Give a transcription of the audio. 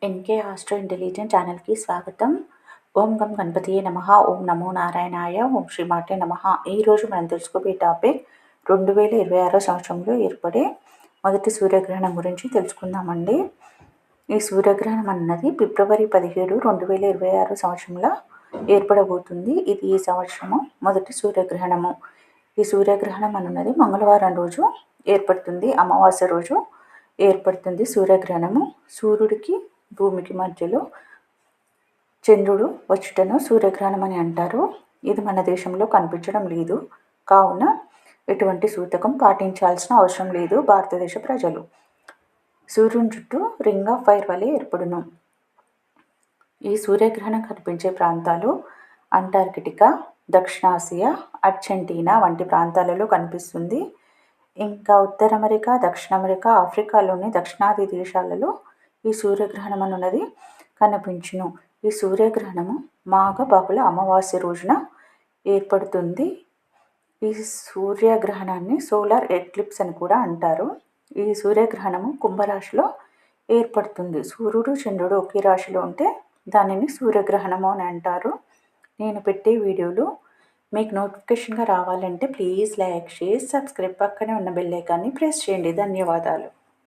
NK astro intelligent ఛానల్కి స్వాగతం. ఓం గం గణపతియే నమః. ఓం నమో నారాయణాయ. ఓం శ్రీమాతే నమః. ఈరోజు మనం తెలుసుకోబోయే టాపిక్ 2026 సంవత్సరంలో ఏర్పడే మొదటి సూర్యగ్రహణం గురించి తెలుసుకుందామండి. ఈ సూర్యగ్రహణం అన్నది ఫిబ్రవరి 17, 2026 సంవత్సరంలో ఏర్పడబోతుంది. ఇది ఈ సంవత్సరము మొదటి సూర్యగ్రహణము. ఈ సూర్యగ్రహణం అన్నది మంగళవారం రోజు ఏర్పడుతుంది. అమావాస్య రోజు ఏర్పడుతుంది సూర్యగ్రహణము. సూర్యుడికి భూమికి మధ్యలో చంద్రుడు వచ్చుటను సూర్యగ్రహణం అని అంటారు. ఇది మన దేశంలో కనిపించడం లేదు, కావున ఎటువంటి సూతకం పాటించాల్సిన అవసరం లేదు భారతదేశ ప్రజలు. సూర్యుని చుట్టూ రింగ్ ఆఫ్ ఫైర్ వలె ఏర్పడును. ఈ సూర్యగ్రహణం కనిపించే ప్రాంతాలు అంటార్కిటికా, దక్షిణాసియా, అర్జెంటీనా వంటి ప్రాంతాలలో కనిపిస్తుంది. ఇంకా ఉత్తర అమెరికా, దక్షిణ అమెరికా, ఆఫ్రికాలోని దక్షిణాది దేశాలలో ఈ సూర్యగ్రహణం అన్నది కనిపించును. ఈ సూర్యగ్రహణము మాఘ బహుళ అమావాస్య రోజున ఏర్పడుతుంది. ఈ సూర్యగ్రహణాన్ని సోలార్ ఎక్లిప్స్ అని కూడా అంటారు. ఈ సూర్యగ్రహణము కుంభరాశిలో ఏర్పడుతుంది. సూర్యుడు చంద్రుడు ఒకే రాశిలో ఉంటే దానిని సూర్యగ్రహణము అని అంటారు. నేను పెట్టే వీడియోలు మీకు నోటిఫికేషన్గా రావాలంటే ప్లీజ్ లైక్, షేర్, సబ్స్క్రైబ్, పక్కనే ఉన్న బెల్ ఐకాన్ని ప్రెస్ చేయండి. ధన్యవాదాలు.